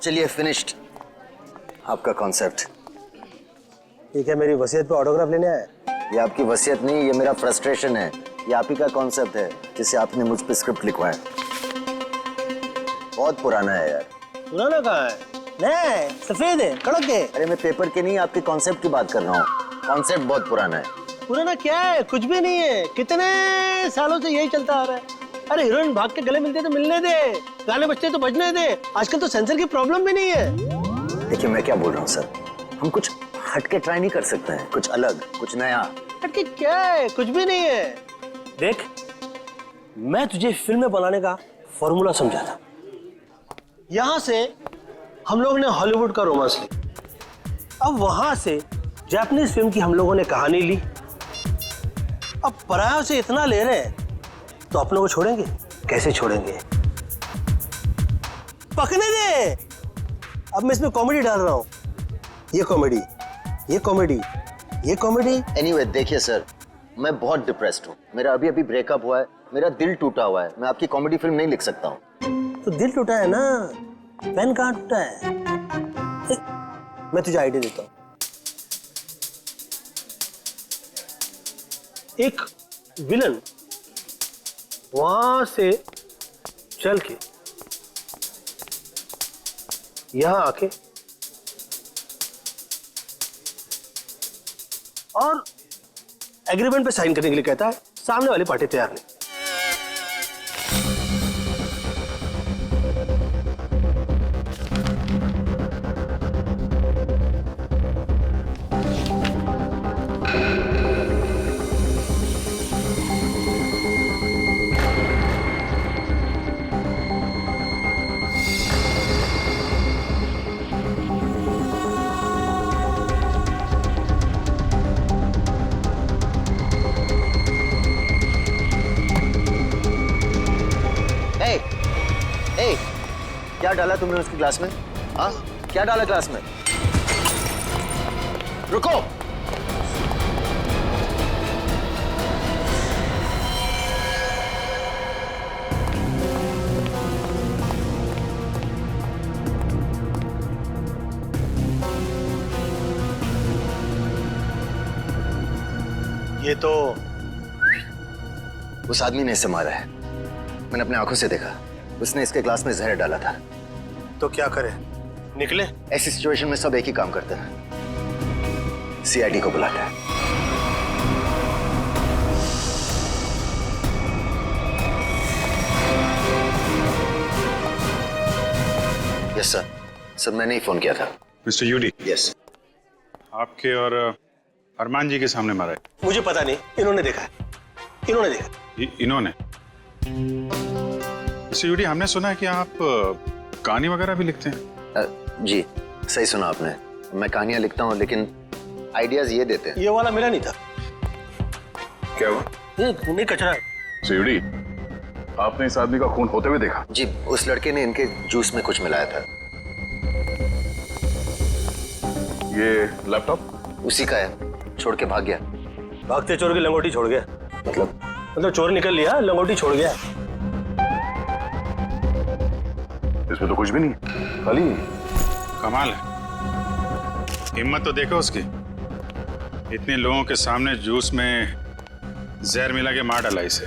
चलिए फिनिश्ड आपका कॉन्सेप्ट। ठीक है, मेरी वसीयत पे ऑटोग्राफ लेने आया? ये आपकी वसीयत नहीं, ये मेरा फ्रस्ट्रेशन है। ये आप ही का कॉन्सेप्ट है जिसे आपने मुझ पे स्क्रिप्ट लिखवाया। बहुत पुराना है यार। पुराना कहाँ है? नहीं, सफेद है, कड़क है। अरे मैं पेपर के नहीं, आपके कॉन्सेप्ट की बात कर रहा हूँ। कॉन्सेप्ट बहुत पुराना है। पुराना क्या है? कुछ भी नहीं है। कितने सालों से यही चलता आ रहा है। अरे हीरोइन भाग के गले मिलते तो मिलने दे, गाने बजते तो बजने दे। आजकल तो सेंसर की प्रॉब्लम भी नहीं है। देखिए मैं क्या बोल रहा हूँ सर, हम कुछ हटके ट्राई नहीं कर सकते हैं? कुछ अलग, कुछ नया। हटके क्या है? कुछ भी नहीं है। देख, मैं तुझे फिल्म बनाने का फॉर्मूला समझा था। यहां से हम लोग ने हॉलीवुड का रोमांस ली, अब वहां से जापानीज फिल्म की हम लोगों ने कहानी ली। अब परायों से इतना ले रहे हैं तो अपनों को छोड़ेंगे? कैसे छोड़ेंगे? पकने दे। अब मैं इसमें कॉमेडी डाल रहा हूं। ये कॉमेडी, ये कॉमेडी, ये कॉमेडी। एनीवे देखिए सर, मैं बहुत डिप्रेस्ड हूँ। मेरा अभी अभी ब्रेकअप हुआ है, मेरा दिल टूटा हुआ है। मैं आपकी कॉमेडी फिल्म नहीं लिख सकता हूँ। तो दिल टूटा है ना, पेन कहाँ टूटा है? मैं तुझे आइडिया देता हूँ। एक विलन वहां से चल के यहां आके और एग्रीमेंट पे साइन करने के लिए कहता है, सामने वाली पार्टी तैयार नहीं। क्या डाला तुमने उसके ग्लास में? हाँ, क्या डाला ग्लास में? रुको। ये तो उस आदमी ने इसे मारा है। मैंने अपने आंखों से देखा। उसने इसके ग्लास में जहर डाला था। तो क्या करे? निकले? ऐसी सिचुएशन में सब एक ही काम करते हैं, सीआईडी को बुलाते हैं। Yes sir. सर मैंने ही फोन किया था। Mister UD. यस। आपके और अरमान जी के सामने मारा है। मुझे पता नहीं, इन्होंने देखा है। इन्होंने देखा। इन्होंने? मिस्टर यूडी, हमने सुना है कि आप कहानी वगैरह भी लिखते हैं। जी सही सुना आपने। मैं कहानियां लिखता हूँ लेकिन आइडियाज ये देते हैं। ये वाला मेरा नहीं था। क्या हुआ? नहीं, कचरा है। मिस्टर यूडी, आपने इस आदमी का खून होते हुए देखा? जी, उस लड़के ने इनके जूस में कुछ मिलाया था। ये लैपटॉप उसी का है, छोड़ के भाग गया। भागते चोर की लंगोटी छोड़ गया? मतलब चोर निकल लिया, लंगोटी छोड़ गया। इसमें तो कुछ भी नहीं, खाली। कमाल है, हिम्मत तो देखो उसकी। इतने लोगों के सामने जूस में जहर मिला के मार डाला इसे,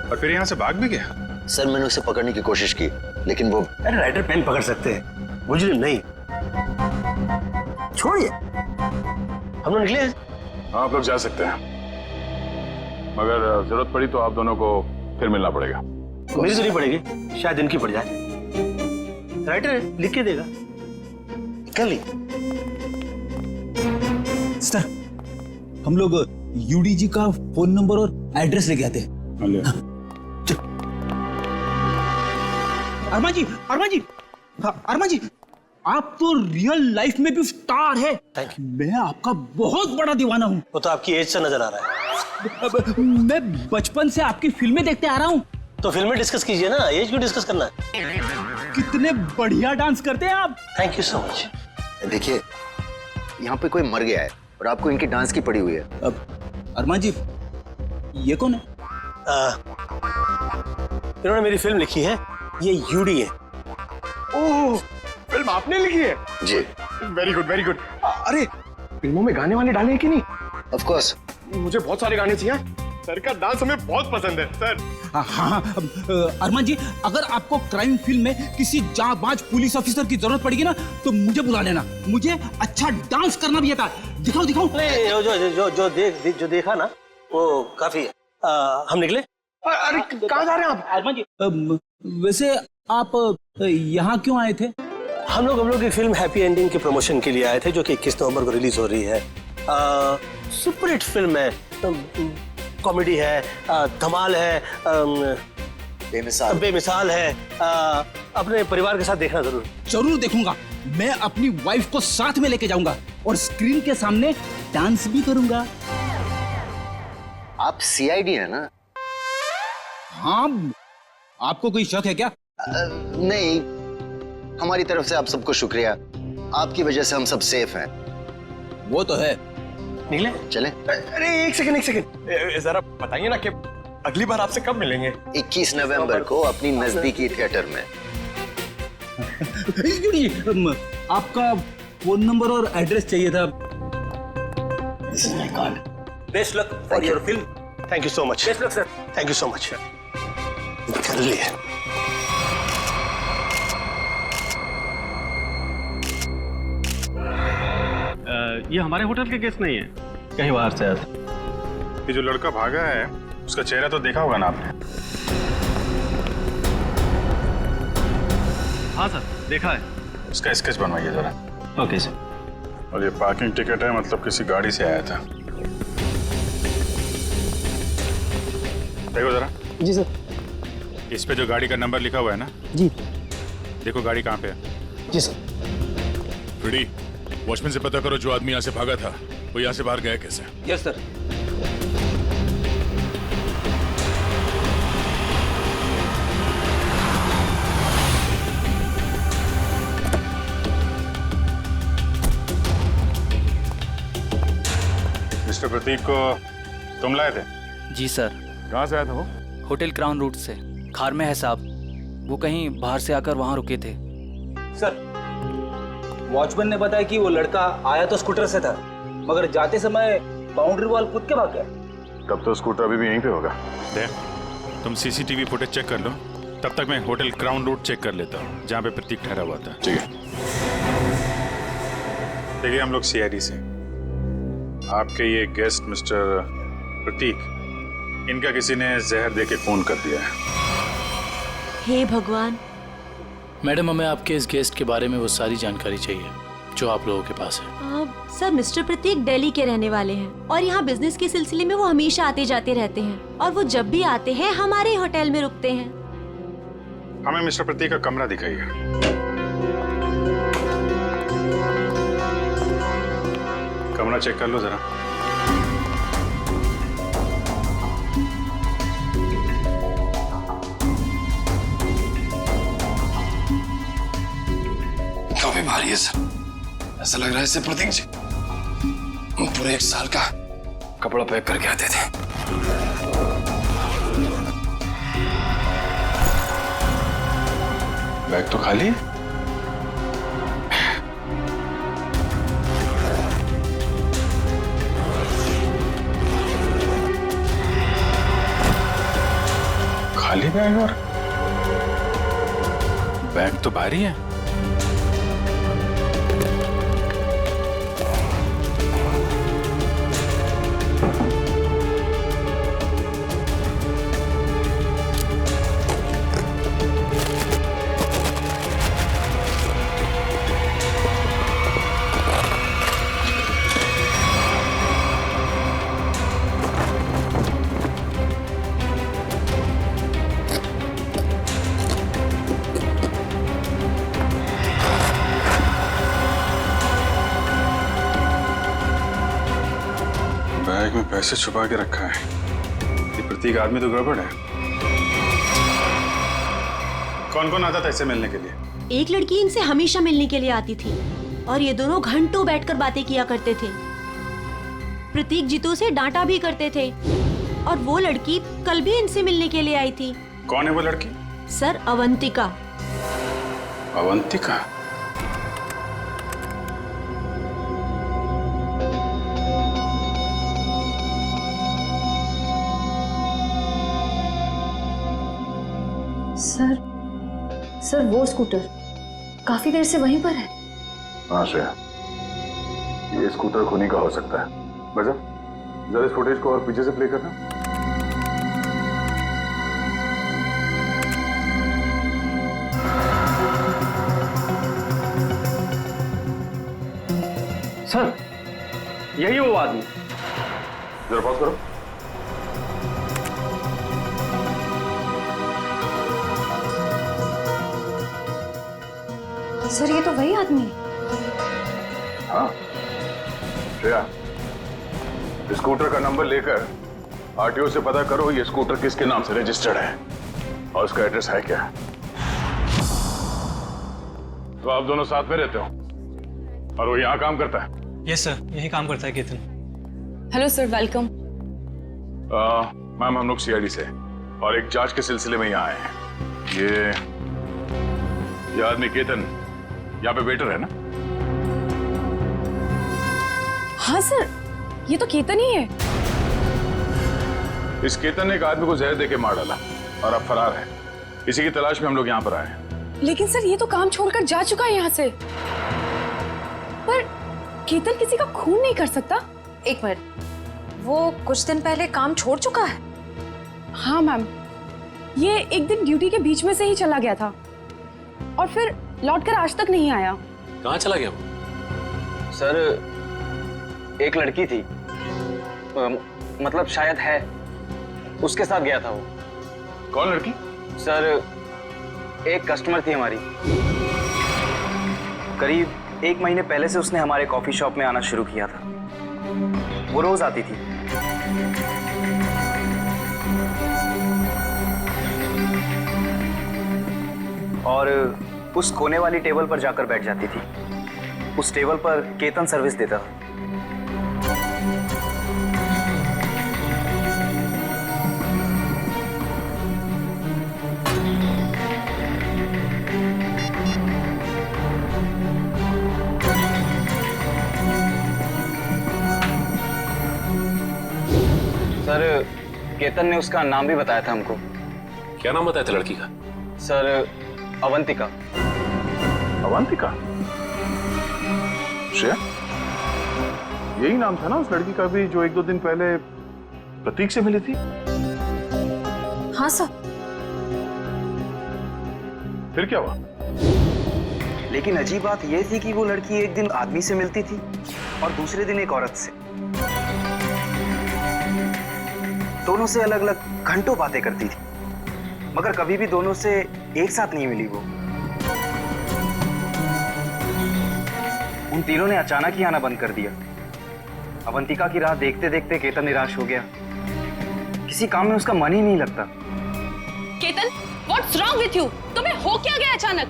और फिर यहाँ से भाग भी गया। सर मैंने उसे पकड़ने की कोशिश की लेकिन वो... अरे राइटर पेन पकड़ सकते हैं, मुझे नहीं। छोड़िए, हम लोग निकले। हाँ, आप लोग जा सकते हैं, मगर जरूरत पड़ी तो आप दोनों को फिर मिलना पड़ेगा। मेरी तो नहीं पड़ेगी, शायद इनकी पड़ जाए। राइटर है, लिख के देगा। कल ही सर, हम लोग यूडी जी का फोन नंबर और एड्रेस लेके आते हैं। अरमान जी, अरमान जी, अरमान जी, आप तो रियल लाइफ में भी स्टार है। मैं आपका बहुत बड़ा दीवाना हूँ। वो तो आपकी एज से नजर आ रहा है। मैं बचपन से आपकी फिल्में देखते आ रहा हूँ। तो फिल्में डिस्कस कीजिए ना, एज क्यों डिस्कस करना है? कितने बढ़िया डांस करते हैं आप। Thank you so much. देखिए, यहाँ पे कोई मर गया है और आपको इनकी डांस की पड़ी हुई है। अब अरमान जी, ये कौन है? इन्होंने मेरी फिल्म लिखी है, ये यूडी है। ओह, फिल्म आपने लिखी है? जी। Very good, very good. अरे फिल्मों में गाने वाने डाले हैं कि नहीं? Of course. मुझे बहुत सारे गाने चाहिए। सर का डांस हमें बहुत पसंद है सर। हाँ, अरमान जी, अगर आपको क्राइम फिल्म में किसी जांबाज पुलिस ऑफिसर की जरूरत पड़ेगी ना तो मुझे बुला लेना। मुझे अच्छा डांस करना भी आता है। दिखाओ दिखाओ। नहीं, जो देखा ना वो काफी है। हम निकले। अरे कहाँ जा रहे हैं आप? अरमान जी, वैसे आप यहाँ क्यों आए थे? हम लोग की फिल्म हैप्पी एंडिंग के प्रमोशन के लिए आए थे, जो कि 21 नवंबर को रिलीज हो रही है। सुपर हिट फिल्म है, कॉमेडी है, धमाल है, बेमिसाल है। अपने परिवार के साथ देखना जरूर देखूंगा। मैं अपनी वाइफ को साथ में लेके जाऊंगा और स्क्रीन के सामने डांस भी करूंगा। आप सीआईडी है ना? हाँ, आपको कोई शक है क्या? नहीं, हमारी तरफ से आप सबको शुक्रिया। आपकी वजह से हम सब सेफ हैं। वो तो है। निकले। चलें? अरे एक सेकंड, जरा बताइए ना कि अगली बार आपसे कब मिलेंगे? 21 नवंबर को अपनी नजदीकी थिएटर में। आपका फोन नंबर और एड्रेस चाहिए था। This is my card. Best luck for your film. Thank you so much. Best luck sir. Thank you so much. कर लिए। ये हमारे होटल के गेस्ट नहीं है, कहीं बाहर से आया था। ये जो लड़का भागा है उसका चेहरा तो देखा होगा ना आपने? हाँ सर, देखा है। उसका स्केच बनवाइए जरा। Okay sir. और ये पार्किंग टिकट है, मतलब किसी गाड़ी से आया था। देखो जरा। जी सर। इस पे जो गाड़ी का नंबर लिखा हुआ है ना? जी। देखो गाड़ी कहाँ पे है। जी सर। फ्रेडी, वॉचमैन से पता करो जो आदमी यहाँ से भागा था वो यहाँ से बाहर गया कैसे। Yes sir. मिस्टर प्रतीक को तुम लाए थे? जी सर। कहाँ से आया था वो? होटल क्राउन रूट से। खार में है साहब। वो कहीं बाहर से आकर वहाँ रुके थे। सर, वॉचमैन ने बताया कि वो लड़का आया तो स्कूटर से था, मगर जाते समय बाउंड्री वॉल कूद के भाग गया। तब तो स्कूटर अभी भी यहीं पे होगा। देख, तुम सीसीटीवी फुटेज चेक कर लो, तब तक मैं होटल क्राउन रूट चेक कर लेता हूँ जहाँ पे प्रतीक ठहरा हुआ था। ठीक है। देखिए, हम लोग सीआईडी से आपके ये गेस्ट मिस्टर प्रतीक, इनका किसी ने जहर दे के खून कर दिया है। हे भगवान। मैडम, हमें आपके इस गेस्ट के बारे में वो सारी जानकारी चाहिए जो आप लोगों के पास है। सर, मिस्टर प्रतीक दिल्ली के रहने वाले हैं और यहाँ बिजनेस के सिलसिले में वो हमेशा आते जाते रहते हैं और वो जब भी आते हैं हमारे होटल में रुकते हैं। हमें मिस्टर प्रतीक का कमरा दिखाइए। कमरा चेक कर लो जरा। काफी भारी है सर, ऐसा लग रहा है इससे प्रतीक जी पूरे 1 साल का कपड़ा पैक करके आते थे। बैग तो खाली है। खाली बैग और बैग तो भारी है। बैग में पैसे छुपा के रखा है। ये प्रतीक आदमी तो गड़बड़ है। कौन कौन आता था इससे मिलने के लिए? एक लड़की इनसे हमेशा मिलने के लिए आती थी और ये दोनों घंटों बैठकर बातें किया करते थे। प्रतीक जीतू से डांटा भी करते थे और वो लड़की कल भी इनसे मिलने के लिए आई थी। कौन है वो लड़की? सर, अवंतिका। अवंतिका? सर वो स्कूटर काफी देर से वहीं पर है। हाँ श्रेया, ये स्कूटर खुनी का हो सकता है। बजा, जरा इस फुटेज को और पीछे से प्ले करना। सर, यही वो आदमी। जरा पॉज करो। सर ये तो वही आदमी है। हाँ श्रेया, स्कूटर का नंबर लेकर आरटीओ से पता करो ये स्कूटर किसके नाम से रजिस्टर्ड है और उसका एड्रेस है क्या। तो आप दोनों साथ में रहते हो और वो यहाँ काम करता है? यस सर, यही काम करता है Ketan. Hello sir, welcome. Ma'am, हम लोग सीआईडी से और एक जांच के सिलसिले में यहाँ आए हैं। ये आदमी केतन यहाँ पे वेटर है ना? हाँ सर, ये तो केतन ही है। इस केतन ने एक आदमी को जहर देके मार डाला और अब फरार है। इसी की तलाश में हम लोग यहाँ पर आए हैं। लेकिन सर ये तो काम छोड़कर जा चुका है यहाँ से। पर केतन किसी का खून नहीं कर सकता। एक मिनट, वो कुछ दिन पहले काम छोड़ चुका है? हाँ मैम, ये एक दिन ड्यूटी के बीच में से ही चला गया था और फिर लौटकर आज तक नहीं आया। कहाँ चला गया वो? सर, एक लड़की थी, मतलब शायद है, उसके साथ गया था वो। कौन लड़की? सर, एक कस्टमर थी हमारी। करीब 1 महीने पहले से उसने हमारे कॉफी शॉप में आना शुरू किया था। वो रोज आती थी। और उस कोने वाली टेबल पर जाकर बैठ जाती थी। उस टेबल पर केतन सर्विस देता था। सर, केतन ने उसका नाम भी बताया था हमको। क्या नाम बताया था लड़की का? सर, अवंतिका। अवंतिका? श्रेया, यही नाम था ना उस लड़की का भी जो 1-2 दिन पहले प्रतीक से मिली थी? हाँ सर। फिर क्या हुआ? लेकिन अजीब बात यह थी कि वो लड़की एक दिन आदमी से मिलती थी और दूसरे दिन एक औरत से। दोनों से अलग अलग घंटों बातें करती थी, मगर कभी भी दोनों से एक साथ नहीं मिली वो। उन तीनों ने अचानक ही आना बंद कर दिया। अवंतिका की राह देखते देखते केतन निराश हो गया। किसी काम में उसका मन ही नहीं लगता। Ketan, what's wrong with you? तुम्हें हो क्या गया अचानक?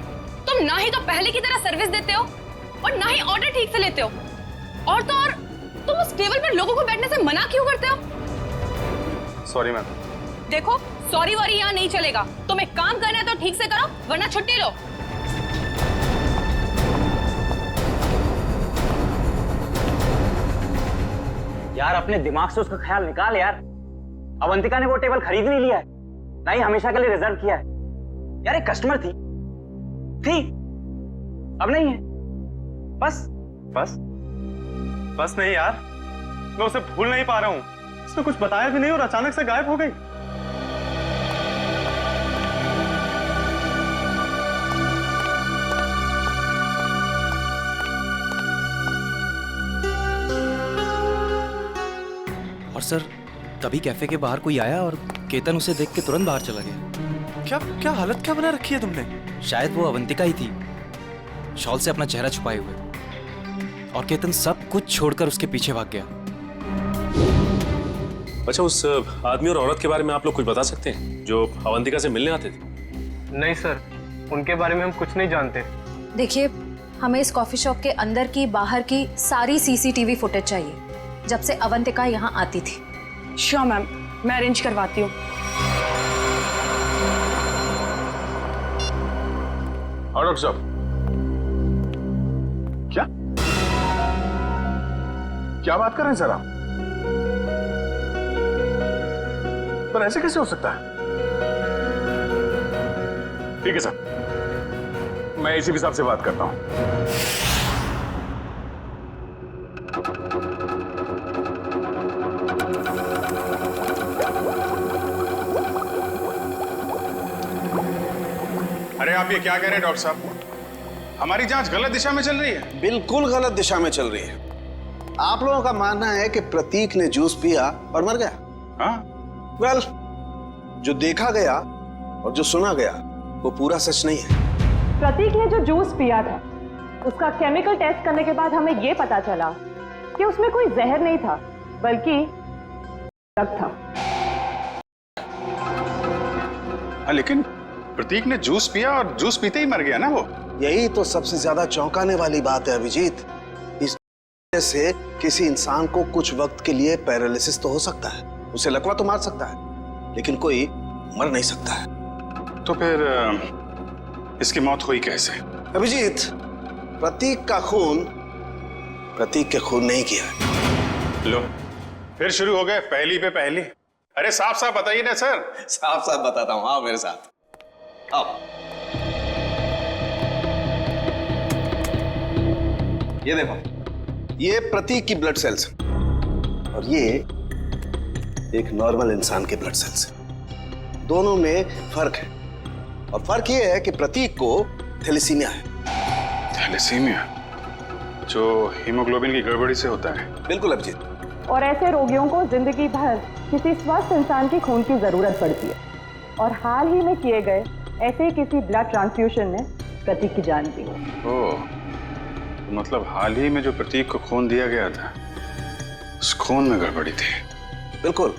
तुम ना ही तो पहले की तरह सर्विस देते हो और ना ही ऑर्डर ठीक से लेते हो। और तो और तुम उस टेबल पर लोगों को बैठने से मना क्यों करते हो? Sorry ma'am. देखो, सॉरी वॉरी यहाँ नहीं चलेगा। तुम्हें काम करना है तो ठीक से करो, वरना छुट्टी लो। यार, अपने दिमाग से उसका ख्याल निकाल यार। अवंतिका ने वो टेबल खरीद नहीं लिया है, ना ही हमेशा के लिए रिजर्व किया है। यार, एक कस्टमर थी, अब नहीं है। बस नहीं यार, मैं उसे भूल नहीं पा रहा हूँ। उसने कुछ बताया भी नहीं और अचानक से गायब हो गई। और सर, तभी कैफे के बाहर कोई आया और केतन उसे देख के तुरंत बाहर चला गया। क्या हालत क्या बना रखी है तुमने? शायद वो अवंतिका ही थी, शॉल से अपना चेहरा छुपाए हुए। और केतन सब कुछ छोड़कर उसके पीछे भाग गया। अच्छा, उस आदमी और औरत के बारे में आप लोग कुछ बता सकते हैं जो अवंतिका से मिलने आते थे? नहीं सर, उनके बारे में हम कुछ नहीं जानते। देखिए, हमें इस कॉफी शॉप के अंदर की बाहर की सारी सीसीटीवी फुटेज चाहिए जब से अवंतिका यहाँ आती थी। श्योर मैम, मैं अरेंज करवाती हूँ। डॉक्टर साहब, क्या बात कर रहे हैं सर आप? पर ऐसे कैसे हो सकता है? ठीक है सर, मैं एसीपी साहब से बात करता हूं। अरे आप ये क्या कह रहे हैं डॉक्टर साहब? हमारी जांच गलत दिशा में चल रही है। बिल्कुल गलत दिशा में चल रही है। आप लोगों का मानना है कि प्रतीक ने जूस पिया और मर गया। हाँ? वेल, जो देखा गया और जो सुना गया वो पूरा सच नहीं है। प्रतीक ने जो जूस पिया था उसका केमिकल टेस्ट करने के बाद हमें यह पता चला कि उसमें कोई जहर नहीं था बल्कि ड्रग था। हाँ, लेकिन प्रतीक ने जूस पिया और जूस पीते ही मर गया ना वो। यही तो सबसे ज्यादा चौंकाने वाली बात है अभिजीत। इस से किसी इंसान को कुछ वक्त के लिए पैरालिसिस तो हो सकता है, उसे लकवा तो मार सकता है, लेकिन कोई मर नहीं सकता है। तो फिर इसकी मौत हुई कैसे? अभिजीत, प्रतीक का खून प्रतीक के खून नहीं किया है। लो, फिर शुरू हो गए पहली पे पहली। अरे साफ साफ बताइए ना सर। साफ साफ बताता हूं, आओ मेरे साथ आओ। ये देखो, ये प्रतीक की ब्लड सेल्स और ये एक नॉर्मल इंसान के ब्लड सेल्स। दोनों में फर्क है और फर्क ये है कि प्रतीक को थैलेसीमिया है। थैलेसीमिया जो हीमोग्लोबिन की गड़बड़ी से होता है? बिल्कुल अभिजीत। और ऐसे रोगियों को जिंदगी भर किसी स्वस्थ इंसान की खून की जरूरत पड़ती है और हाल ही में किए गए ऐसे ही किसी ब्लड ट्रांसफ्यूजन ने प्रतीक की जान दी। ओह, मतलब हाल ही में जो प्रतीक को खून दिया गया था उस खून में गड़बड़ी थी। बिल्कुल,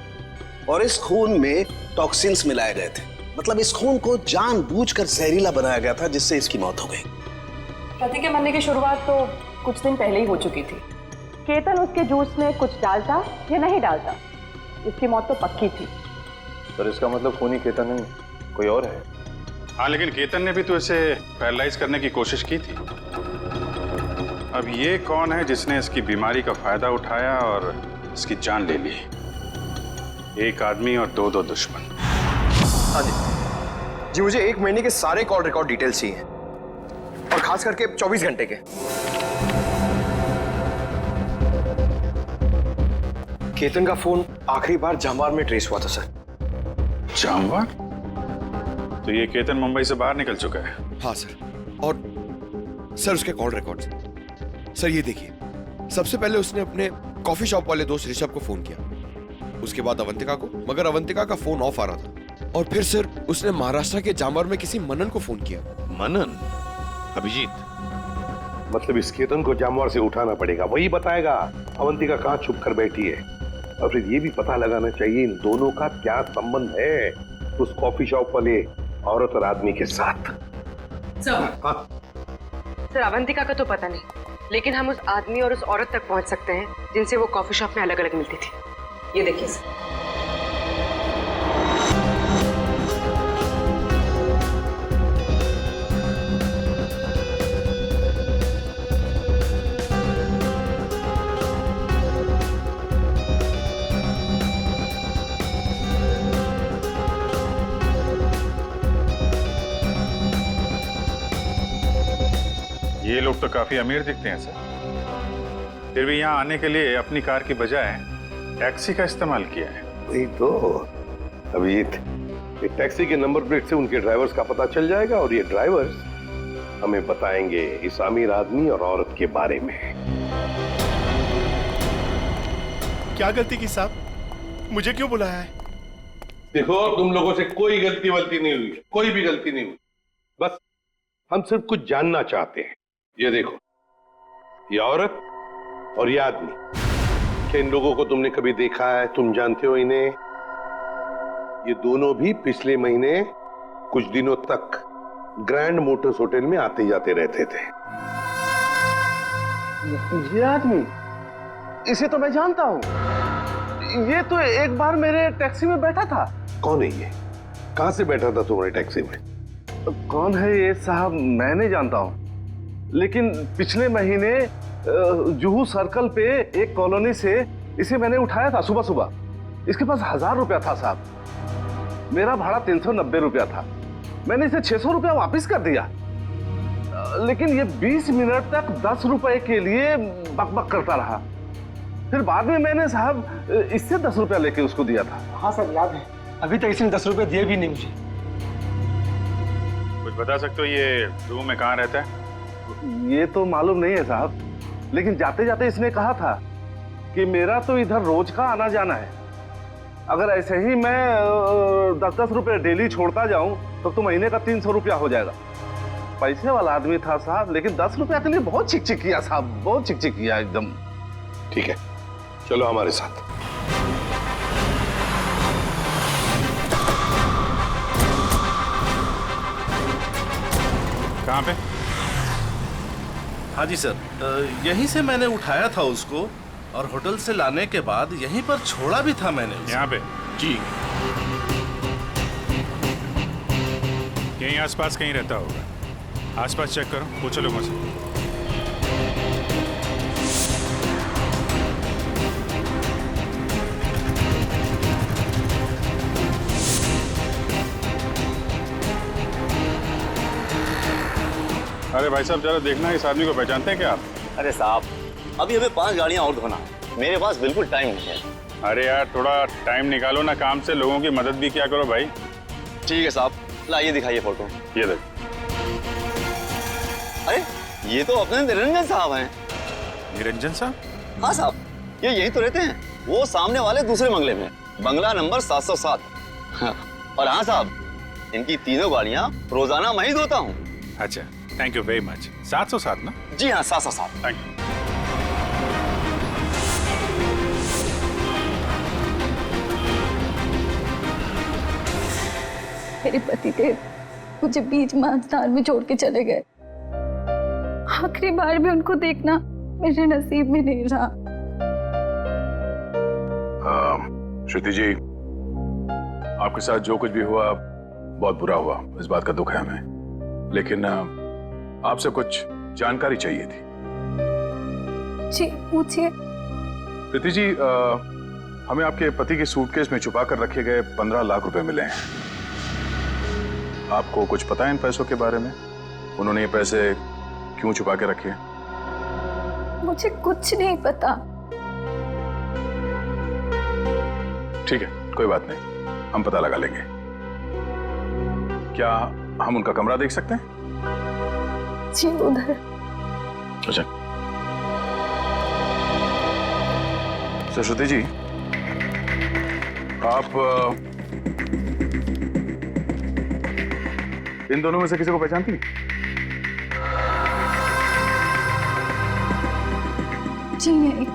और इस खून में टॉक्सिन्स मिलाए गए थे। मतलब इस खून को जानबूझकर जहरीला बनाया गया था जिससे इसकी मौत हो गई। प्रतीक के मरने की शुरुआत तो कुछ दिन पहले ही हो चुकी थी। केतन उसके जूस में कुछ डालता या नहीं डालता, इसकी मौत तो पक्की थी। पर इसका मतलब खूनी केतन नहीं, कोई और है। हाँ, लेकिन केतन ने भी तो इसे पैरालाइज करने की कोशिश की थी। अब ये कौन है जिसने इसकी बीमारी का फायदा उठाया और इसकी जान ले ली? एक आदमी और दो दुश्मन। हाँ जी, मुझे 1 महीने के सारे कॉल रिकॉर्ड डिटेल्स चाहिए और खास करके 24 घंटे के। केतन का फोन आखिरी बार जामवार में ट्रेस हुआ था सर। जामवार? तो ये केतन मुंबई से बाहर निकल चुका है? हाँ सर, और सर उसके कॉल रिकॉर्ड्स। सर ये देखिए, सबसे पहले उसने अपने कॉफी शॉप वाले दोस्त ऋषभ को फोन किया, उसके बाद अवंतिका को, मगर अवंतिका का फोन ऑफ आ रहा था। और फिर सर उसने महाराष्ट्र के जामवार में किसी मनन को फोन किया। मनन? अभिजीत, मतलब इस केतन को जामवार से उठाना पड़ेगा, वही बताएगा अवंतिका कहाँ छुप कर बैठी है। और फिर ये भी पता लगाना चाहिए इन दोनों का क्या संबंध है उस कॉफी शॉप वाले औरत और आदमी के साथ। हाँ। सर, अवंतिका का तो पता नहीं, लेकिन हम उस आदमी और उस औरत तक पहुंच सकते हैं जिनसे वो कॉफी शॉप में अलग अलग मिलती थी। ये देखिए सर। ये लोग तो काफी अमीर दिखते हैं सर, फिर भी यहाँ आने के लिए अपनी कार की बजाय टैक्सी का इस्तेमाल किया है। वही तो अभिजीत, एक टैक्सी के नंबर प्लेट से उनके ड्राइवर्स का पता चल जाएगा और ये ड्राइवर्स हमें बताएंगे इस अमीर आदमी और औरत के बारे में। क्या गलती की साहब, मुझे क्यों बुलाया है? देखो, तुम लोगों से कोई गलती वलती नहीं हुई, कोई भी गलती नहीं हुई। बस हम सिर्फ कुछ जानना चाहते हैं। ये देखो, ये औरत और ये आदमी, क्या इन लोगों को तुमने कभी देखा है? तुम जानते हो इन्हें? ये दोनों भी पिछले महीने कुछ दिनों तक ग्रैंड मोटर्स होटल में आते जाते रहते थे। ये आदमी, इसे तो मैं जानता हूँ। ये तो एक बार मेरे टैक्सी में बैठा था। कौन है ये? कहां से बैठा था तुम्हारे टैक्सी में? कौन है ये साहब, मैं नहीं जानता हूँ, लेकिन पिछले महीने जुहू सर्कल पे एक कॉलोनी से इसे मैंने उठाया था सुबह सुबह। इसके पास 1000 रुपया था साहब। मेरा भाड़ा 390 रुपया था। मैंने इसे 600 रुपया वापस कर दिया, लेकिन ये 20 मिनट तक 10 रुपए के लिए बकबक करता रहा। फिर बाद में मैंने साहब इससे 10 रुपया लेके उसको दिया था। हाँ सर, याद है। अभी तक इसने 10 रुपए दिए भी नहीं मुझे। कुछ बता सकते हो ये रूम में कहाँ रहता है? ये तो मालूम नहीं है साहब, लेकिन जाते जाते इसने कहा था कि मेरा तो इधर रोज का आना जाना है। अगर ऐसे ही मैं 10-10 रुपए डेली छोड़ता जाऊं तो महीने का 300 रुपया हो जाएगा। पैसे वाला आदमी था साहब, लेकिन 10 रुपया के लिए बहुत चिक किया साहब, बहुत चिक किया एकदम। ठीक है, चलो हमारे साथ। कहाँ पे? हाँ जी सर, यहीं से मैंने उठाया था उसको और होटल से लाने के बाद यहीं पर छोड़ा भी था मैंने। यहाँ पे? जी। यहीं आसपास कहीं रहता होगा। आसपास चेक करो, पूछो लोगों से। अरे भाई साहब, जरा देखना इस आदमी को पहचानते हैं क्या आप? अरे साहब, अभी हमें 5 गाड़ियां और धोना है। मेरे पास बिल्कुल टाइम नहीं है। अरे यार, थोड़ा टाइम निकालो ना काम से, लोगों की मदद भी क्या करो भाई। ठीक है साहब, लाइए दिखाइए फोटो। ये देख। अरे ये तो अपने निरंजन साहब हैं। निरंजन साहब? हाँ साहब, ये यहीं तो रहते हैं। वो सामने वाले दूसरे बंगले में, बंगला नंबर 707। और हाँ साहब, इनकी तीनों गाड़ियां रोजाना मैं ही धोता हूँ। अच्छा, थैंक यू वेरी मच। 707 ना? जी हाँ, 707। Thank you. मेरे पति देव मुझे बीच मांझधार में छोड़ के चले गए। आखिरी बार भी उनको देखना मेरे नसीब में नहीं रहा। श्रुति जी, आपके साथ जो कुछ भी हुआ बहुत बुरा हुआ, इस बात का दुख है हमें, लेकिन आपसे कुछ जानकारी चाहिए थी। जी पूछिए। प्रीति जी, हमें आपके पति के सूटकेस में छुपा कर रखे गए 15 लाख रुपए मिले हैं। आपको कुछ पता है इन पैसों के बारे में? उन्होंने ये पैसे क्यों छुपा के रखे हैं? मुझे कुछ नहीं पता। ठीक है, कोई बात नहीं, हम पता लगा लेंगे। क्या हम उनका कमरा देख सकते हैं? जी उधर। अच्छा। सरस्वती जी, आप इन दोनों में से किसी को पहचानती हैं? जी नहीं।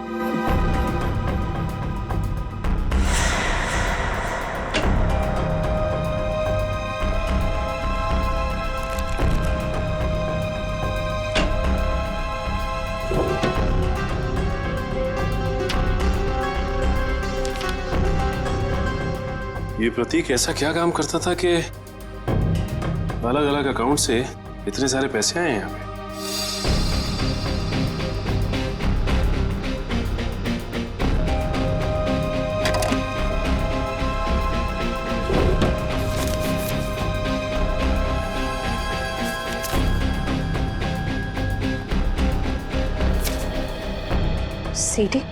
ये प्रतीक ऐसा क्या काम करता था कि अलग अलग अकाउंट से इतने सारे पैसे आए यहाँ पे? सीडी?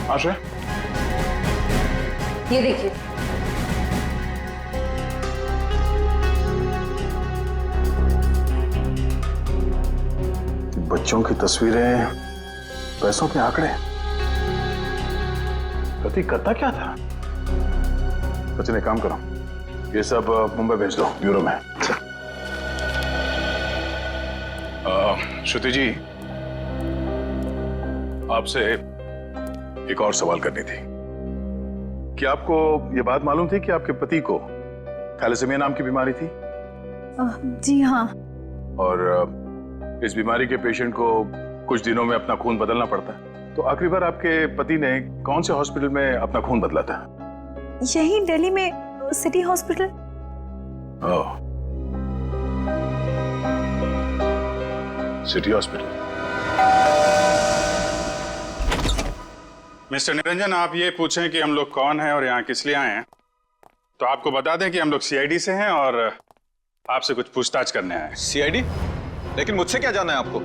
आशा, ये देखिए। बच्चों की तस्वीरें, पैसों के आंकड़े। प्रतीक करता क्या था? सचिन, एक काम करो, ये सब मुंबई भेज दो, ब्यूरो में। श्रुति जी, आपसे एक और सवाल करनी थी। क्या आपको यह बात मालूम थी कि आपके पति को थैलेसीमिया नाम की बीमारी थी? जी हाँ। और इस बीमारी के पेशेंट को कुछ दिनों में अपना खून बदलना पड़ता है। तो आखिरी बार आपके पति ने कौन से हॉस्पिटल में अपना खून बदला था? यही दिल्ली में सिटी हॉस्पिटल। ओह, सिटी हॉस्पिटल। मिस्टर निरंजन, आप ये पूछें कि हम लोग कौन हैं और यहाँ किस लिए आए हैं, तो आपको बता दें कि हम लोग सीआईडी से हैं और आपसे कुछ पूछताछ करने आए हैं। सीआईडी? लेकिन मुझसे क्या जाना है आपको?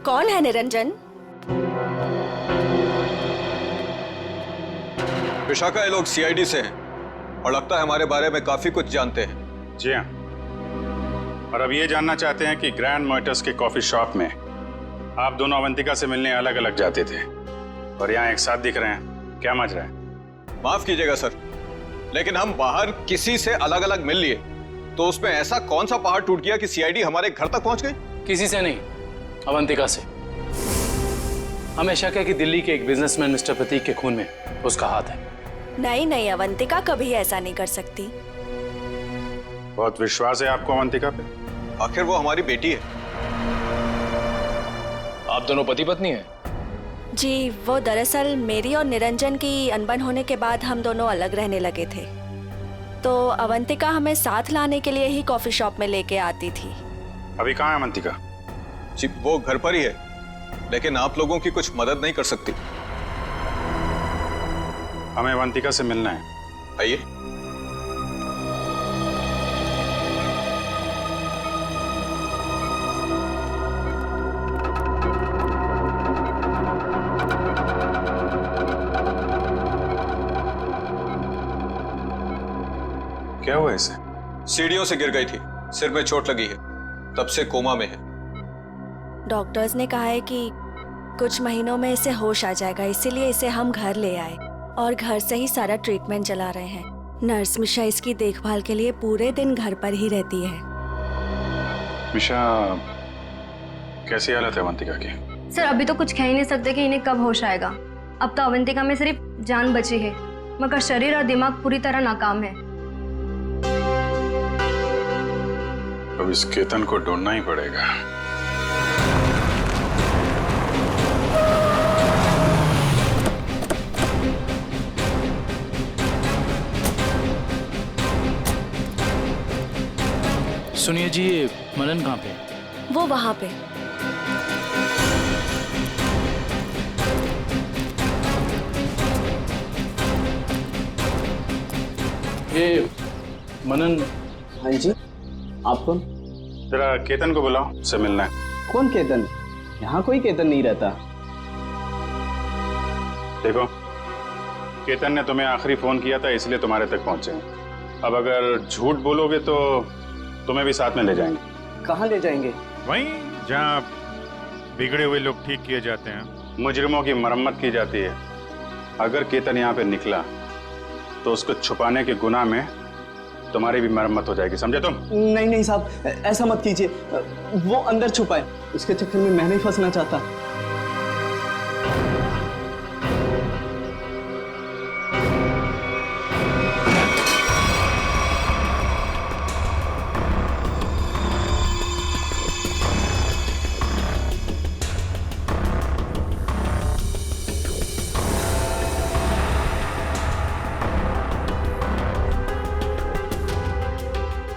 कौन है निरंजन? विशाखा, ये लोग सीआईडी से हैं और लगता है हमारे बारे में काफी कुछ जानते हैं। जी हाँ, और अब ये जानना चाहते हैं कि ग्रैंड मोटर्स के कॉफी शॉप में आप दोनों अवंतिका से मिलने अलग अलग जाते थे और यहाँ एक साथ दिख रहे हैं, क्या मजा है? माफ कीजिएगा सर, लेकिन हम बाहर किसी से अलग अलग मिल लिए तो उसमें ऐसा कौन सा पहाड़ टूट गया कि सीआईडी हमारे घर तक पहुंच गई? किसी से नहीं, अवंतिका से। हमें शक है कि दिल्ली के एक बिजनेसमैन मिस्टर प्रतीक के खून में उसका हाथ है। नहीं नहीं, अवंतिका कभी ऐसा नहीं कर सकती। बहुत विश्वास है आपको अवंतिका पे? आखिर वो हमारी बेटी है। आप दोनों पति पत्नी हैं? जी, वो दरअसल मेरी और निरंजन की अनबन होने के बाद हम दोनों अलग रहने लगे थे, तो अवंतिका हमें साथ लाने के लिए ही कॉफी शॉप में लेके आती थी। अभी कहाँ है अवंतिका? जी, वो घर पर ही है, लेकिन आप लोगों की कुछ मदद नहीं कर सकती। हमें अवंतिका से मिलना है। आइए। क्या हुआ इसे? सीढ़ियों से गिर गई थी, सिर में चोट लगी है, तब से कोमा में है। डॉक्टर्स ने कहा है कि कुछ महीनों में इसे होश आ जाएगा, इसीलिए इसे हम घर ले आए और घर से ही सारा ट्रीटमेंट चला रहे हैं। नर्स मिशा इसकी देखभाल के लिए पूरे दिन घर पर ही रहती है। मिशा, कैसी हालत है अवंतिका की? सर, अभी तो कुछ कह ही नहीं सकते कि इन्हें कब होश आएगा। अब तो अवंतिका में सिर्फ जान बची है, मगर शरीर और दिमाग पूरी तरह नाकाम है। अब इस केतन को ढूंढना ही पड़ेगा। सुनिए जी, ये मनन कहाँ पे? वो वहाँ पे। ये मनन। हाँ जी, आप कौन? जरा केतन को बुलाओ, से मिलना है। कौन केतन? यहाँ कोई केतन नहीं रहता। देखो, केतन ने तुम्हें आखिरी फोन किया था, इसलिए तुम्हारे तक पहुंचे। अब अगर झूठ बोलोगे तो तुम्हें भी साथ में ले जाएंगे। कहाँ ले जाएंगे? वहीं जहाँ बिगड़े हुए लोग ठीक किए जाते हैं, मुजरिमों की मरम्मत की जाती है। अगर केतन यहाँ पे निकला तो उसको छुपाने के गुनाह में तुम्हारी भी मरम्मत हो जाएगी, समझे तुम? नहीं नहीं साहब, ऐसा मत कीजिए। वो अंदर छुपा है, उसके चक्कर में मैं नहीं फंसना चाहता।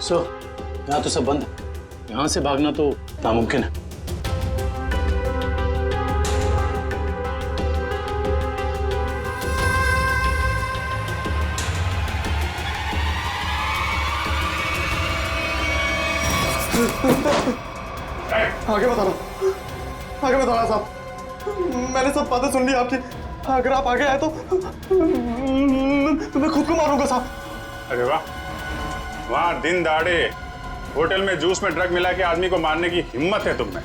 सो, यहाँ तो सब बंद है, यहाँ से भागना तो नामुमकिन है। आगे बताना, आगे बताना साहब। मैंने सब बातें सुन ली आपकी। अगर आप आगे आए तो मैं खुद को मारूंगा साहब। अरे वाह, वहाँ दिन दहाड़े होटल में जूस में ड्रग मिला के आदमी को मारने की हिम्मत है तुम में,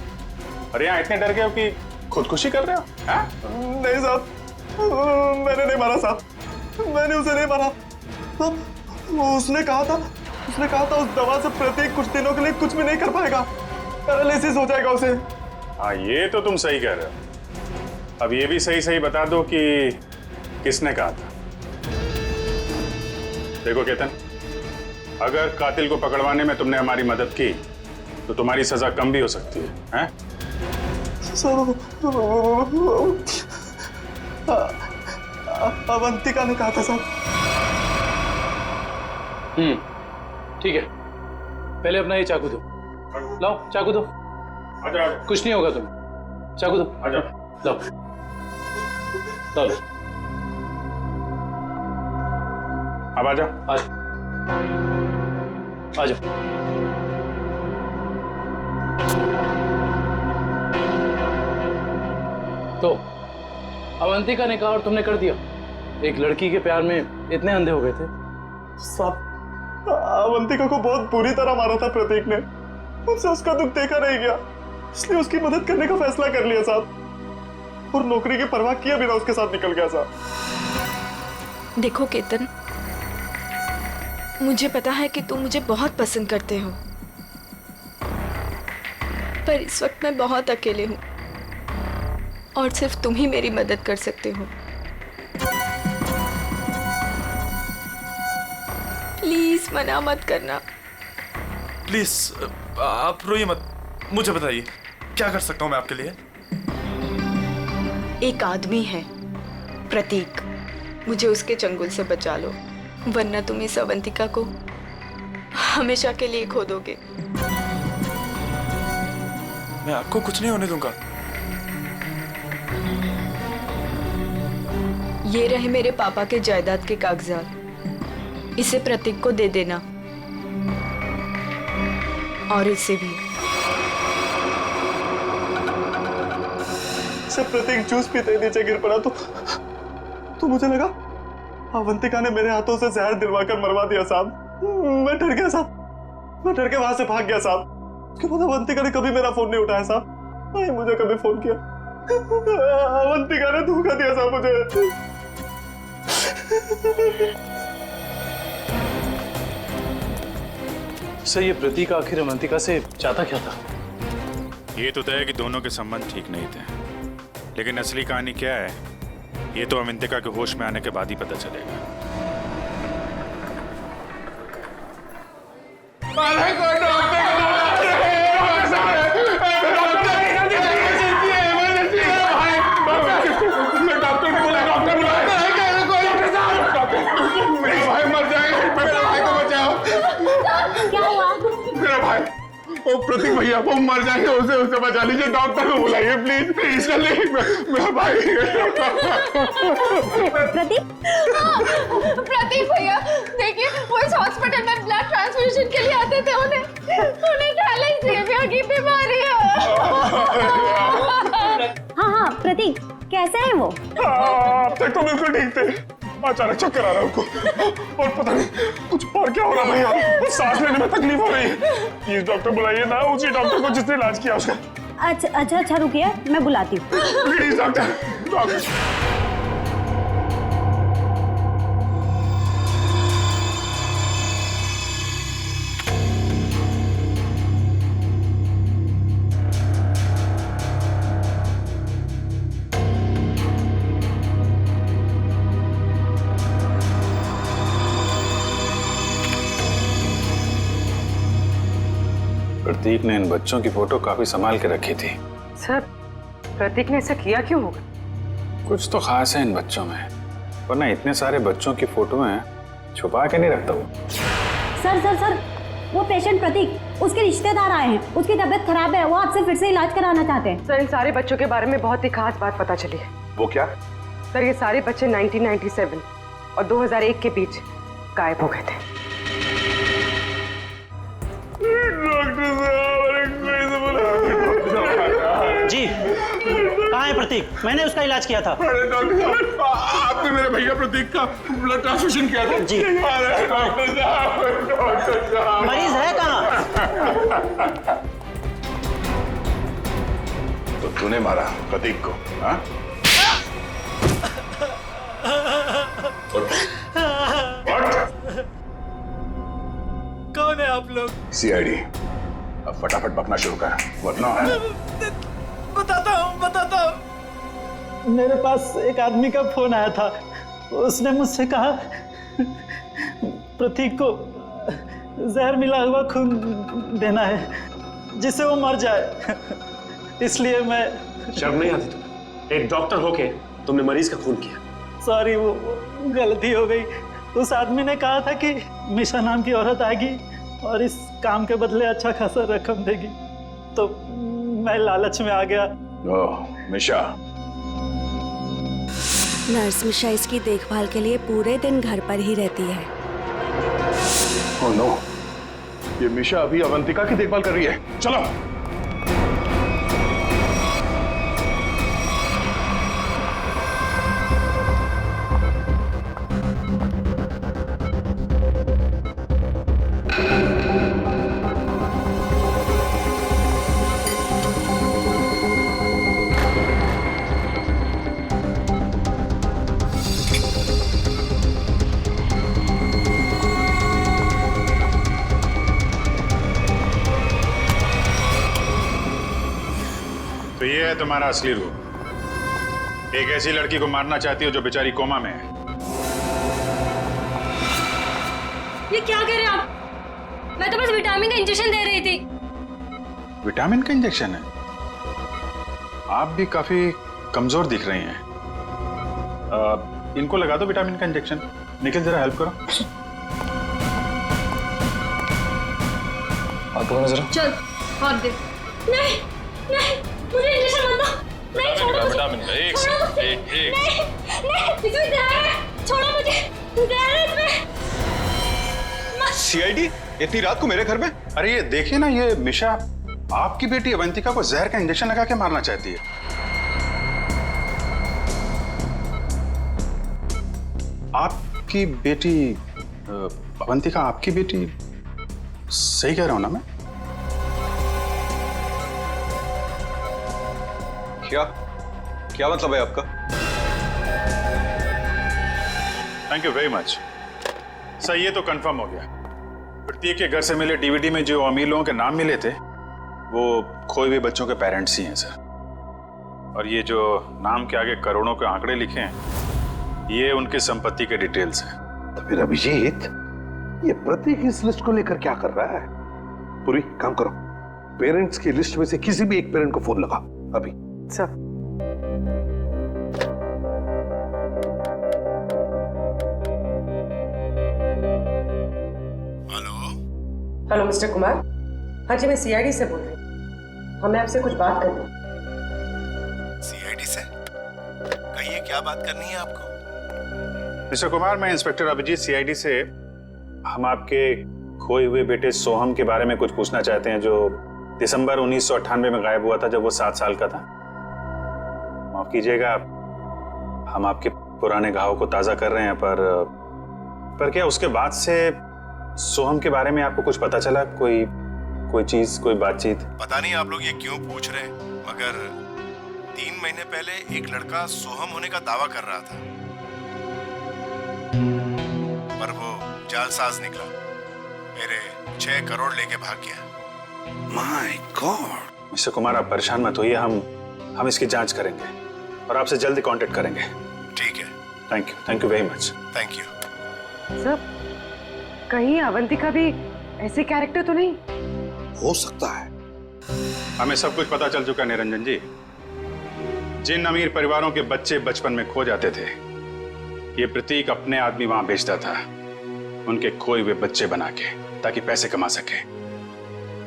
और यहाँ इतने डर गए हो कि खुदकुशी कर रहे हो? नहीं साहब, मैंने नहीं मारा साहब, मैंने उसे नहीं मारा। उसने कहा था उस दवा से प्रतीक कुछ दिनों के लिए कुछ भी नहीं कर पाएगा, पैरालिसिस हो जाएगा उसे। हाँ, ये तो तुम सही कह रहे हो। अब ये भी सही सही बता दो कि किसने कहा था। देखो केतन, अगर कातिल को पकड़वाने में तुमने हमारी मदद की तो तुम्हारी सजा कम भी हो सकती है, हैं? अवंतिका ने कहा था साहब। ठीक है, पहले अपना ये चाकू दो। लाओ चाकू दो। आजा। कुछ नहीं होगा तुम्हें। चाकू दो। आजा। लाओ लो। अब आजा। आजा। तो अवंतिका ने कहा और तुमने कर दिया। एक लड़की के प्यार में इतने अंधे हो गए थे। साहब, अवंतिका को बहुत बुरी तरह मारा था प्रतीक ने। मुझसे उसका दुख देखा नहीं गया, इसलिए उसकी मदद करने का फैसला कर लिया साहब, और नौकरी की परवाह किए बिना उसके साथ निकल गया साहब। देखो केतन, मुझे पता है कि तुम मुझे बहुत पसंद करते हो, पर इस वक्त मैं बहुत अकेले हूँ और सिर्फ तुम ही मेरी मदद कर सकते हो। प्लीज मना मत करना। प्लीज आप रोइए मत, मुझे बताइए क्या कर सकता हूँ मैं आपके लिए। एक आदमी है प्रतीक, मुझे उसके चंगुल से बचा लो, वरना तुम इस अवंतिका को हमेशा के लिए खो दोगे। मैं आपको कुछ नहीं होने दूंगा। ये रहे मेरे पापा के जायदाद के कागजात, इसे प्रतीक को दे देना, और इसे भी। से प्रतीक जूस पीते नीचे गिर पड़ा तो मुझे लगा अवंतिका ने मेरे हाथों से जहर दिलवाकर मरवा दिया साहब। मैं डर गया साहब, मैं डर के वहां से भाग गया साहब। उसके बाद अवंतिका ने कभी मेरा फोन नहीं उठाया साहब, नहीं मुझे कभी फोन किया। अवंतिका ने धोखा दिया साहब मुझे। सर, ये प्रतीक आखिर अवंतिका से चाहता क्या था? ये तो तय है कि दोनों के संबंध ठीक नहीं थे, लेकिन असली कहानी क्या है ये तो अवंतिका के होश में आने के बाद ही पता चलेगा। वो प्रतीक भैया वो मर जाएंगे, उसे बचा लीजिए, डॉक्टर को बुलाइए प्लीज प्लीज। मेरा भाई प्रतीक भैया देखिए, वो इस हॉस्पिटल में ब्लड ट्रांसफ्यूजन के लिए आते थे, उन्हें थैलेसीमिया की बीमारी है। हाँ प्रतीक कैसे है वो? अब तक तो बिल्कुल ठीक थे, अचानक चक्कर आ रहा है उनको, और पता नहीं कुछ और क्या हो रहा भैया, सांस लेने में तकलीफ हो रही है। प्लीज डॉक्टर बुलाइए ना, उसी डॉक्टर को जिसने इलाज किया उसका। अच्छा रुकिए, मैं बुलाती हूँ। Please doctor. प्रतीक ने इन बच्चों की फोटो काफी संभाल के रखी थी। सर, प्रतीक ने ऐसा किया क्यों होगा? कुछ तो खास है इन बच्चों में, वरना इतने सारे बच्चों की फोटो हैं छुपा के नहीं रखता वो। सर वो पेशेंट प्रतीक, उसके रिश्तेदार आए हैं, उसकी तबीयत खराब है, वो आपसे फिर से इलाज कराना चाहते हैं। सर, इन सारे बच्चों के बारे में बहुत ही खास बात पता चली है। वो क्या? सर, ये सारे बच्चे 1997 और 2001 के बीच गायब हो गए थे। जी, कहाँ है प्रतीक? मैंने उसका इलाज किया था। अरे डॉक्टर साहब, आपने मेरे भैया प्रतीक का ब्लड ट्रांसफ्यूजन किया था? जी। अरे डॉक्टर साहब, मरीज है कहाँ? तो तूने मारा प्रतीक को? हाँ? कौन है आप लोग? सीआईडी। अब फटाफट बकना शुरू कर, वरना बताता हूँ। मेरे पास एक आदमी का फोन आया था, उसने मुझसे कहा प्रतीक को जहर मिला हुआ खून देना है जिससे वो मर जाए। इसलिए मैं। शर्म नहीं आती तुम्हें? एक डॉक्टर होके तुमने मरीज का खून किया। सॉरी, वो गलती हो गई। उस आदमी ने कहा था कि मिशा नाम की औरत आएगी और इस काम के बदले अच्छा खासा रकम देगी, तो मैं लालच में आ गया। ओह मिशा। नर्स मिशा इसकी देखभाल के लिए पूरे दिन घर पर ही रहती है। ओह नो, ये मिशा अभी अवंतिका की देखभाल कर रही है। चलो। तो ये है तुम्हारा असली रूप। एक ऐसी लड़की को मारना चाहती हो जो बेचारी कोमा में है। ये क्या कह रहे हैं आप? मैं तो बस विटामिन का इंजेक्शन दे रही थी। विटामिन का इंजेक्शन है? आप भी काफी कमजोर दिख रही हैं। इनको लगा दो विटामिन का इंजेक्शन। निखिल जरा हेल्प करो। आप लोगों ने जरा। चल और दे। नहीं नहीं, मुझे इंजेक्शन मत दो। नहीं छोड़ो मुझे। विटामिन का एक नहीं नहीं, इसमें जहर है। छोड़ो मुझे, जहर है इसमें। सीआईडी इतनी रात को मेरे घर में? अरे ये देखिए ना, ये मिशा आपकी बेटी अवंतिका को जहर का इंजेक्शन लगा के मारना चाहती है। आपकी बेटी अवंतिका, आपकी बेटी? सही कह रहा हूं ना मैं? क्या क्या मतलब है आपका? Thank you very much sir. ये तो कंफर्म हो गया। प्रतीक के घर से मिले डीवीडी में जो अमीर लोगों के नाम मिले थे वो खोए हुए बच्चों के पेरेंट्स ही हैं सर। और ये जो नाम के आगे करोड़ों के आंकड़े लिखे हैं ये उनकी संपत्ति के डिटेल्स हैं। तो फिर अभिजीत, ये प्रतीक इस लिस्ट को लेकर क्या कर रहा है? पूरी काम करो, पेरेंट्स की लिस्ट में से किसी भी एक पेरेंट को फोन लगा अभी। सर। Hello mister Kumar. हाँ जी, मैं सीआईडी से बोल रही हूँ। हमें आपसे कुछ बात करनी है। सीआईडी से? कहिए, क्या बात करनी है आपको? मिस्टर कुमार, मैं इंस्पेक्टर अभिजीत सीआईडी से। हम आपके खोए हुए बेटे सोहम के बारे में कुछ पूछना चाहते हैं, जो दिसंबर 1998 में गायब हुआ था जब वो 7 साल का था। माफ कीजिएगा, हम आपके पुराने घाव को ताजा कर रहे हैं, पर क्या उसके बाद से सोहम के बारे में आपको कुछ पता चला? कोई चीज, कोई बातचीत? पता नहीं आप लोग ये क्यों पूछ रहे हैं, मगर 3 महीने पहले एक लड़का सोहम होने का दावा कर रहा था, पर वो जालसाज निकला। मेरे 6 करोड़ लेके भाग गया। My God. मिस्टर कुमार, आप परेशान मत होइए, हम इसकी जांच करेंगे और आपसे जल्दी कांटेक्ट करेंगे। ठीक है। Thank you very much. Thank you. Sir, कहीं अवंतिका भी ऐसे कैरेक्टर तो नहीं? हो सकता है। हमें सब कुछ पता चल चुका निरंजन जी। जिन अमीर परिवारों के बच्चे बचपन में खो जाते थे, ये प्रतीक अपने आदमी वहां बेचता था, उनके खोए हुए बच्चे बना के, ताकि पैसे कमा सके।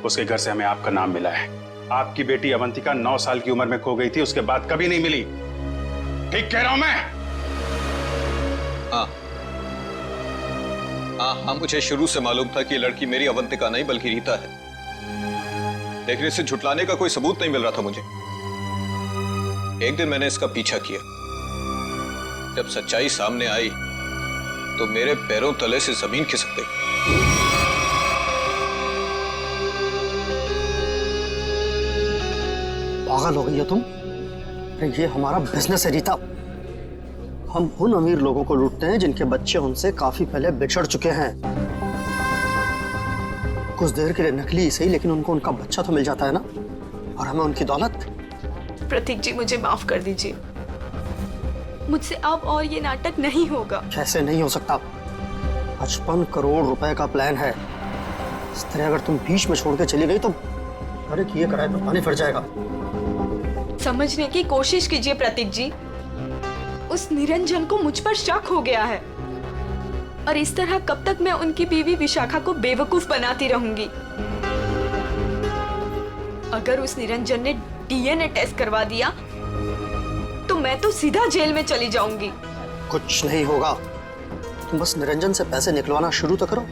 उसके घर से हमें आपका नाम मिला है। आपकी बेटी अवंतिका 9 साल की उम्र में खो गई थी, उसके बाद कभी नहीं मिली। ठीक कह रहा हूं मैं? हाँ, मुझे शुरू से मालूम था कि ये लड़की मेरी अवंतिका नहीं बल्कि रीता है, लेकिन इसे झुटलाने का कोई सबूत नहीं मिल रहा था मुझे। एक दिन मैंने इसका पीछा किया। जब सच्चाई सामने आई तो मेरे पैरों तले से जमीन खिसक गई। पागल हो गई हो तुम? अरे ये हमारा बिजनेस है रीता। हम उन अमीर लोगों को लूटते हैं जिनके बच्चे उनसे काफी पहले बिछड़ चुके हैं। कुछ देर के लिए नकली सही, लेकिन उनको उनका बच्चा तो मिल जाता है ना, और हमें उनकी दौलत। प्रतीक जी, मुझे माफ कर दीजिए। मुझसे अब और ये नाटक नहीं होगा। कैसे नहीं हो सकता? 55 करोड़ रुपए का प्लान है, इस तरह अगर तुम बीच में छोड़ के चली गई तो अरे किए कराए तो पानी फिर जाएगा। समझने की कोशिश कीजिए प्रतीक जी, उस निरंजन को मुझ पर शक हो गया है और इस तरह कब तक मैं उनकी बीवी विशाखा को बेवकूफ बनाती रहूंगी। अगर उस निरंजन ने डीएनए टेस्ट करवा दिया तो मैं तो सीधा जेल में चली जाऊंगी। कुछ नहीं होगा, तुम बस निरंजन से पैसे निकलवाना शुरू तो करो।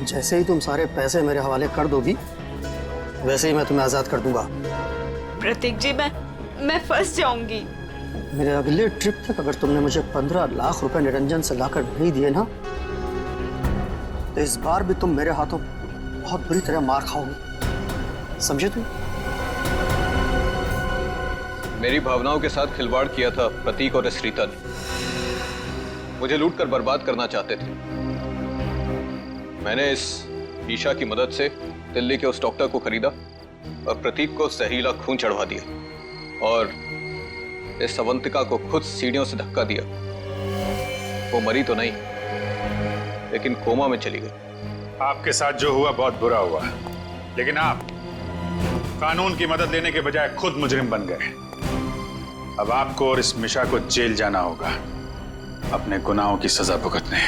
जैसे ही तुम सारे पैसे मेरे हवाले कर दोगी वैसे ही मैं तुम्हें आजाद कर दूंगा। प्रतीक जी मैं फंस जाऊंगी। मेरे अगले ट्रिप तक अगर तुमने मुझे 15 लाख रुपए निरंजन से लाकर नहीं दिए ना तो इस बार भी तुम मेरे हाथों बहुत बुरी तरह मार खाओगी, समझे तुम? मेरी भावनाओं के साथ खिलवाड़ किया था प्रतीक और इस रीता ने। मुझे लूट कर बर्बाद करना चाहते थे। मैंने इस ईशा की मदद से दिल्ली के उस डॉक्टर को खरीदा और प्रतीक को जहरीला खून चढ़वा दिया और इस अवंतिका को खुद सीढ़ियों से धक्का दिया। वो मरी तो नहीं लेकिन कोमा में चली गई। आपके साथ जो हुआ बहुत बुरा हुआ, लेकिन आप कानून की मदद लेने के बजाय खुद मुजरिम बन गए। अब आपको और इस मिशा को जेल जाना होगा अपने गुनाहों की सजा भुगतने।